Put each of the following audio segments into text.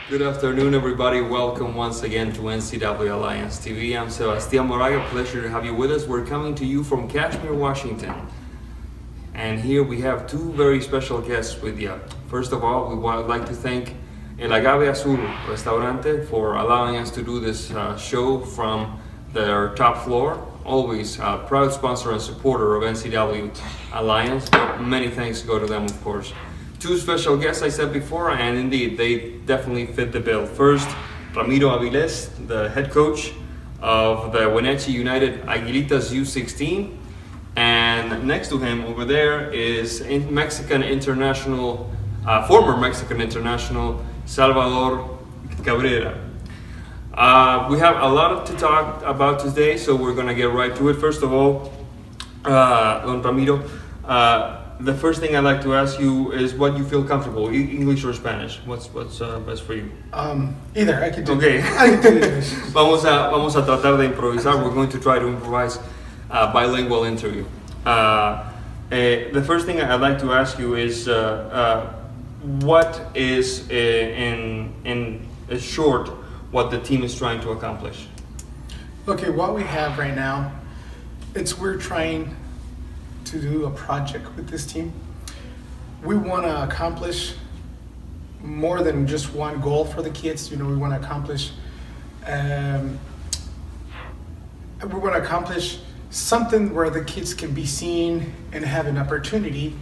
Good afternoon, everybody. Welcome once again to NCW Alliance TV. I'm Sebastián Moraga. Pleasure to have you with us. We're coming to you from Cashmere, Washington. And here we have two very special guests with you. First of all, we would like to thank El Agave Azul Restaurante for allowing us to do this show from their top floor. Always a proud sponsor and supporter of NCW Alliance. But many thanks go to them, of course. Two special guests I said before, and indeed, they definitely fit the bill. First, Ramiro Avilés, the head coach of the Wenatchee United Aguilitas BU16. And next to him over there is Mexican international, former Mexican international, Salvador Cabrera. We have a lot to talk about today, so we're gonna get right to it. First of all, Don Ramiro, the first thing I'd like to ask you is what you feel comfortable, English or Spanish? What's best for you? Either, I can do Okay. I can do English. Vamos a tratar de improvisar. We're going to try to improvise bilingual interview. The first thing I'd like to ask you is what is, in short, what the team is trying to accomplish? Okay, what we have right now, we're trying to do a project with this team. We want to accomplish more than just one goal for the kids. We want to accomplish something where the kids can be seen and have an opportunity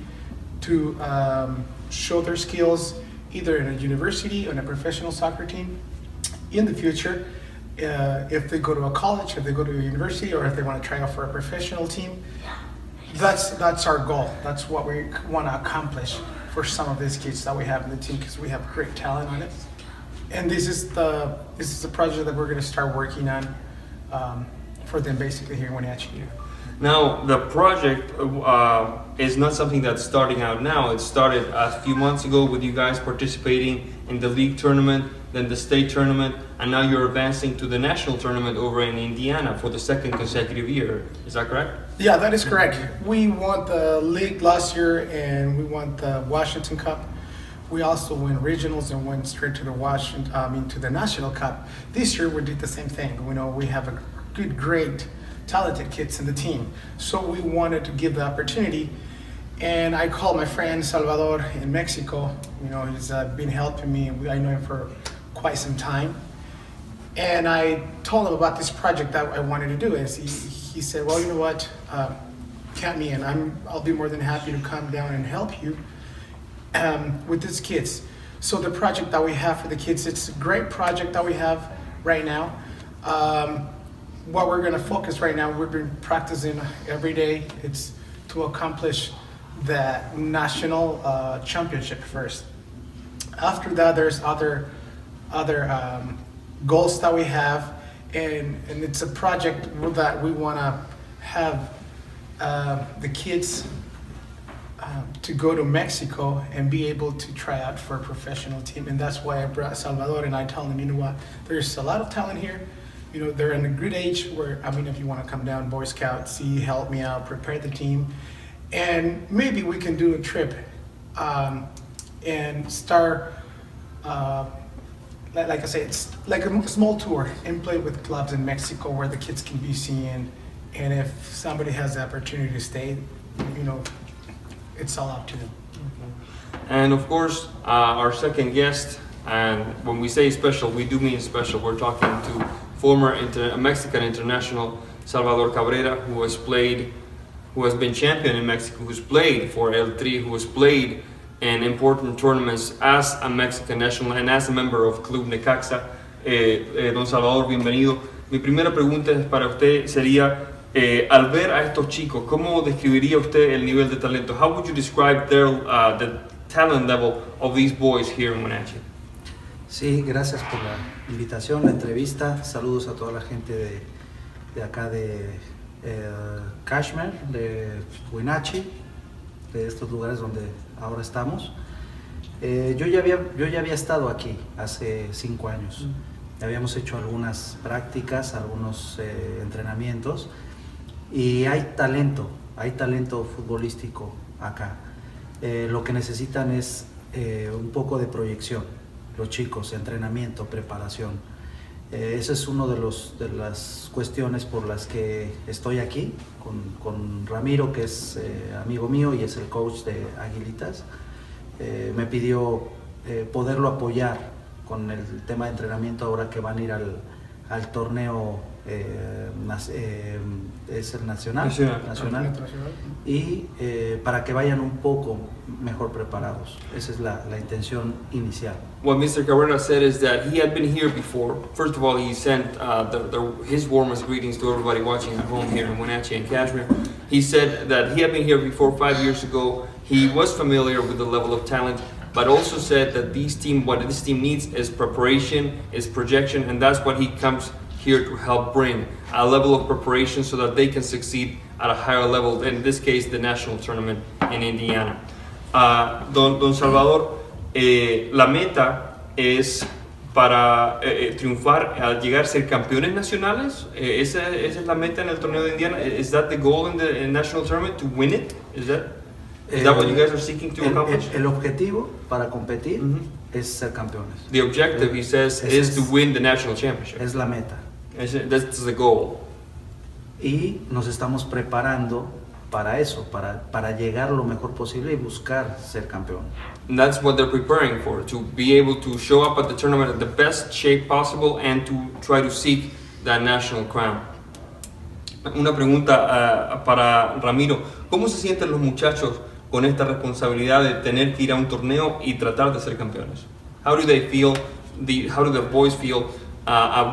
to show their skills either in a university or in a professional soccer team in the future. If they go to a college, if they go to a university, or if they want to try out for a professional team, that's our goal. That's what we want to accomplish for some of these kids that we have in the team, because we have great talent on it. And this is the project that we're going to start working on for them, basically here in Wenatchee. Now, the project is not something that's starting out now. It started a few months ago with you guys participating in the league tournament, then the state tournament, and now you're advancing to the national tournament over in Indiana for the second consecutive year. Is that correct? Yeah, that is correct. We won the league last year, and we won the Washington Cup. We also won regionals and went straight to the National Cup. This year we did the same thing. We have a great talented kids in the team. So we wanted to give the opportunity, and I called my friend Salvador in Mexico. He's been helping me. I know him for quite some time. And I told him about this project that I wanted to do. He said, well, you know what, count me in. I'll be more than happy to come down and help you with these kids. So the project that we have for the kids, it's a great project that we have right now. What we're going to focus right now, we've been practicing every day. It's to accomplish the national championship first. After that, there's other goals that we have, and it's a project that we want to have the kids to go to Mexico and be able to try out for a professional team. And that's why I brought Salvador, and I told him, you know what, there's a lot of talent here. They're in a good age where, if you want to come down, Boy Scout, help me out, prepare the team, and maybe we can do a trip and start, like I say, it's like a small tour and play with clubs in Mexico where the kids can be seen. And if somebody has the opportunity to stay, it's all up to them. And of course, our second guest, and when we say special, we do mean special. We're talking to former Mexican international Salvador Cabrera, who has been champion in Mexico, who's played for El Tri, who has played in important tournaments as a Mexican national and as a member of Club Necaxa. Don Salvador, bienvenido. Mi primera pregunta para usted sería, al ver a estos chicos, ¿cómo describiría usted el nivel de talento? How would you describe the talent level of these boys here in Wenatchee? Sí, gracias por la invitación, la entrevista. Saludos a toda la gente de acá de Cashmere, de Wenatchee, de estos lugares donde ahora estamos. Yo ya había estado aquí hace 5 años. Habíamos hecho algunas prácticas, algunos entrenamientos, y hay talento futbolístico acá. Lo que necesitan es un poco de proyección. los chicos, entrenamiento, preparación. Esa es una de las cuestiones por las que estoy aquí con Ramiro, que es amigo mío y es el coach de Aguilitas. Me pidió poderlo apoyar con el tema de entrenamiento ahora que van a ir al torneo, es el nacional. Y para que vayan un poco mejor preparados. Esa es la intención inicial. What Mr. Cabrera said is that he had been here before. First of all, he sent his warmest greetings to everybody watching at home here in Wenatchee and Cashmere. He said that he had been here before 5 years ago. He was familiar with the level of talent, but also said that what this team needs is preparation, is projection, and that's what he comes here to help bring, a level of preparation so that they can succeed at a higher level, in this case, the national tournament in Indiana. Don Salvador, la meta es para triunfar, llegar a ser campeones nacionales. Esa es la meta en el torneo de Indiana. Is that the goal in the national tournament, to win it? Is that what you guys are seeking to accomplish? El objetivo para competir es ser campeones. The objective, he says, is to win the national championship. Es la meta. That's the goal. Y nos estamos preparando para eso, para llegar lo mejor posible y buscar ser campeón. And that's what they're preparing for, to be able to show up at the tournament in the best shape possible and to try to seek that national crown. Una pregunta para Ramiro. ¿Cómo se sienten los muchachos con esta responsabilidad de tener que ir a un torneo y tratar de ser campeones? How do the boys feel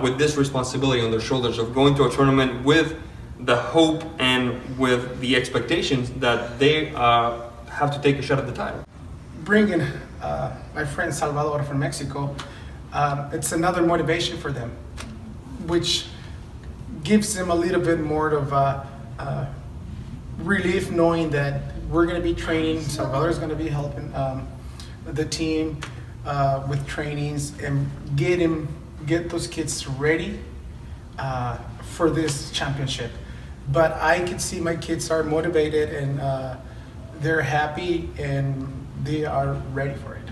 with this responsibility on their shoulders of going to a tournament with the hope and with the expectations that they have to take a shot at the title? Bringing my friend Salvador from Mexico, it's another motivation for them, which gives them a little bit more of relief knowing that we're going to be training. Salvador is going to be helping the team with trainings and get those kids ready for this championship. But I can see my kids are motivated and they're happy and they are ready for it.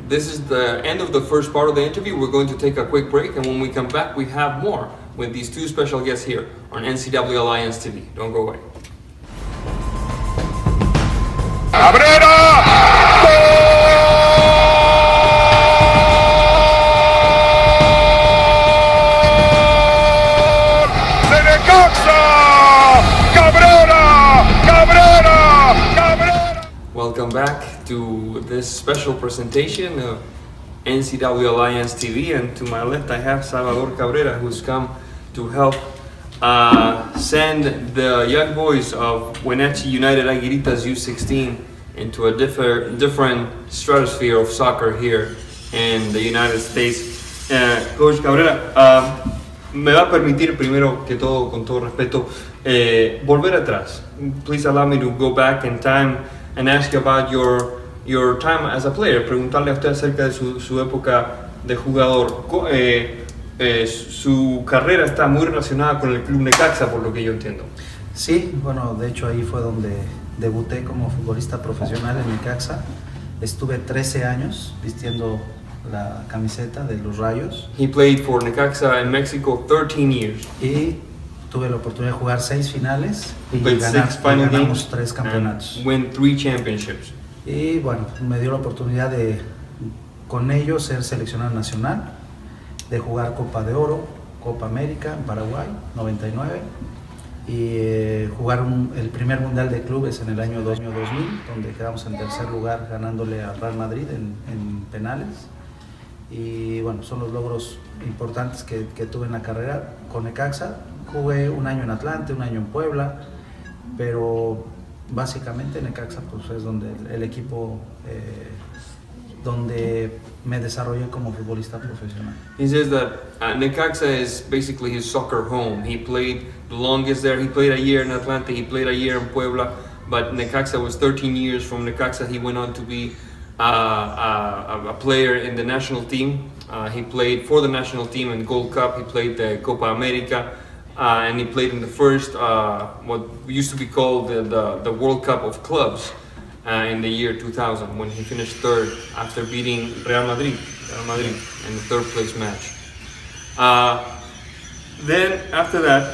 This is the end of the first part of the interview. We're going to take a quick break, and when we come back, we have more with these two special guests here on NCW Alliance TV. Don't go away. Cabrera! Welcome back to this special presentation of NCW Alliance TV, and to my left I have Salvador Cabrera, who's come to help send the young boys of Wenatchee United Aguilitas BU16 into a different stratosphere of soccer here in the United States. Coach Cabrera, me va a permitir primero que todo, con todo respeto, volver atrás. Please allow me to go back in time and ask you about your time as a player. Preguntarle a usted acerca de su época de jugador. Su carrera está muy relacionada con el club Necaxa, por lo que yo entiendo. Sí, bueno, de hecho ahí fue donde debuté como futbolista profesional en Necaxa. Estuve 13 años vistiendo la camiseta de los Rayos. He played for Necaxa in Mexico 13 years. Y tuve la oportunidad de jugar 6 finales y ganamos 3 campeonatos. Win 3 championships. Y bueno, me dio la oportunidad de con ellos ser seleccionado nacional, de jugar Copa de Oro, Copa América en Paraguay, 99, y jugar el primer Mundial de Clubes en el año 2000, donde quedamos en tercer lugar ganándole al Real Madrid en penales. Y bueno, son los logros importantes que tuve en la carrera con Necaxa. Jugué un año en Atlante, un año en Puebla, pero básicamente Necaxa pues, es donde el equipo donde me desarrollé como futbolista profesional. He says that Necaxa is basically his soccer home. He played the longest there. He played a year in Atlanta, he played a year in Puebla, but Necaxa was 13 years. From Necaxa he went on to be a player in the national team. He played for the national team in Gold Cup, he played the Copa America, and he played in the first, what used to be called the World Cup of Clubs. in the year 2000 when he finished third after beating Real Madrid in the third place match. Then after that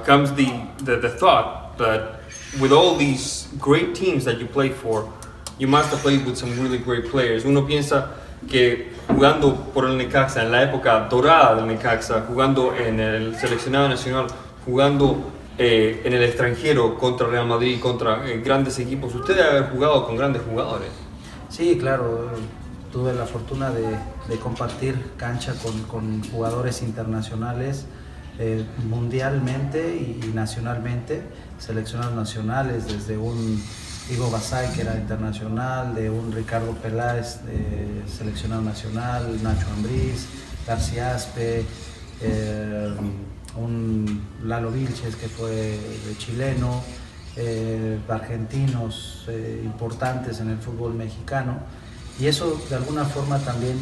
comes the thought that with all these great teams that you play for, you must have played with some really great players. Uno piensa que jugando por el Necaxa, en la época dorada del Necaxa, jugando en el seleccionado nacional, jugando en el extranjero contra Real Madrid, contra grandes equipos, usted debe haber jugado con grandes jugadores. Sí, claro, tuve la fortuna de compartir cancha con jugadores internacionales, mundialmente y nacionalmente, seleccionados nacionales, desde un Igo Basay, que era internacional, de un Ricardo Peláez, seleccionado nacional, Nacho Ambriz, García Aspe, un Lalo Vilches, que fue chileno, argentinos importantes en el fútbol mexicano, y eso de alguna forma también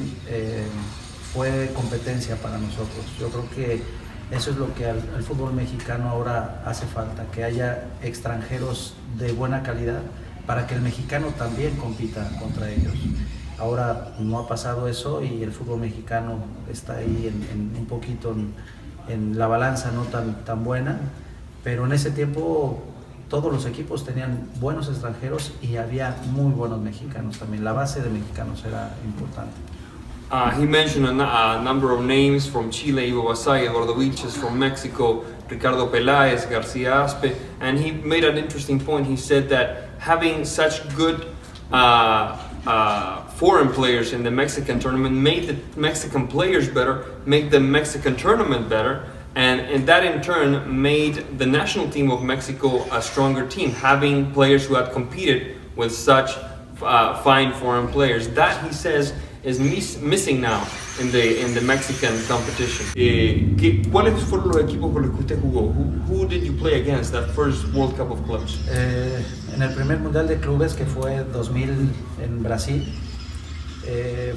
fue competencia para nosotros. Yo creo que eso es lo que al fútbol mexicano ahora hace falta, que haya extranjeros de buena calidad para que el mexicano también compita contra ellos. Ahora no ha pasado eso y el fútbol mexicano está ahí un poquito en la balanza no tan buena, pero en ese tiempo todos los equipos tenían buenos extranjeros y había muy buenos mexicanos también. La base de mexicanos era importante. He mentioned a number of names from Chile, Ivo Basay, Eduardo Vilches, from Mexico, Ricardo Peláez, García Aspe, and he made an interesting point. He said that having such good foreign players in the Mexican tournament made the Mexican players better, made the Mexican tournament better, and that in turn made the national team of Mexico a stronger team, having players who had competed with such fine foreign players. That, he says, is missing now in the Mexican competition. ¿Cuáles fueron los equipos con los que usted jugó? Who did you play against that first World Cup of Clubs? En el primer Mundial de Clubes, que fue 2000 en Brasil,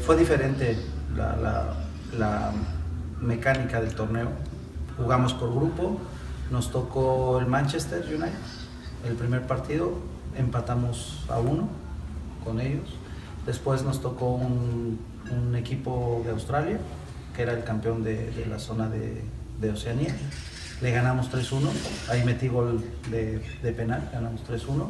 fue diferente la mecánica del torneo. Jugamos por grupo, nos tocó el Manchester United, el primer partido, empatamos a 1 con ellos. Después nos tocó un equipo de Australia, que era el campeón de la zona de Oceanía. Le ganamos 3-1, ahí metí gol de penal, ganamos 3-1.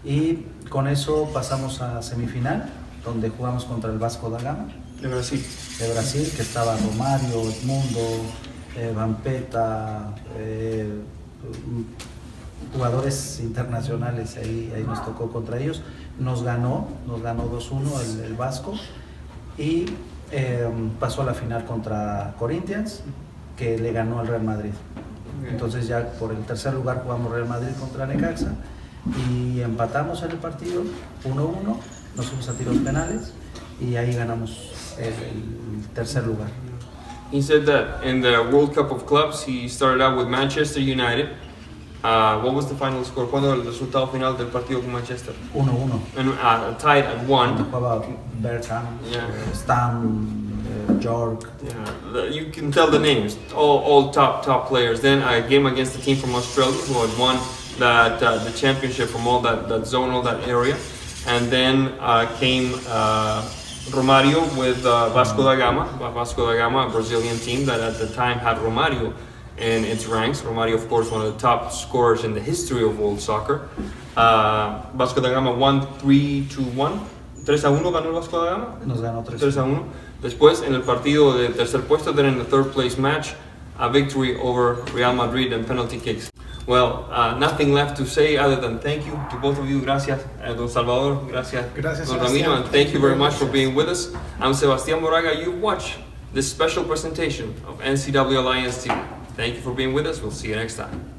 Y con eso pasamos a semifinal, donde jugamos contra el Vasco da Gama. De Brasil. De Brasil, que estaba Romario, Edmundo, Vampeta, jugadores internacionales, ahí nos tocó contra ellos. Nos ganó 2-1 el Vasco y pasó a la final contra Corinthians, que le ganó al Real Madrid. Entonces ya por el tercer lugar jugamos Real Madrid contra Necaxa y empatamos en el partido 1-1, nos fuimos a tiros penales y ahí ganamos el tercer lugar. He said that in the World Cup of Clubs he started out with Manchester United. What was the final score? ¿Cuándo el resultado final del partido con Manchester? 1-1. And tied at 1. Jugaba Bergkamp, Yeah. Stam, York. Yeah, you can tell the names, all top players. Then a game against the team from Australia who had won the championship from all that zone, all that area. And then came Romario with Vasco da Gama. Vasco da Gama, a Brazilian team that at the time had Romario in its ranks. Romario, of course, one of the top scorers in the history of world soccer. Vasco da Gama won 3-1. 3-1 ganó el Vasco da Gama. Nos ganó 3-1. Después, en el partido de tercer puesto, then in the third place match, a victory over Real Madrid and penalty kicks. Well, nothing left to say other than thank you to both of you. Gracias, Don Salvador. Gracias, Don Ramiro. And thank you very much for being with us. I'm Sebastián Moraga. You watch this special presentation of NCW Alliance TV. Thank you for being with us. We'll see you next time.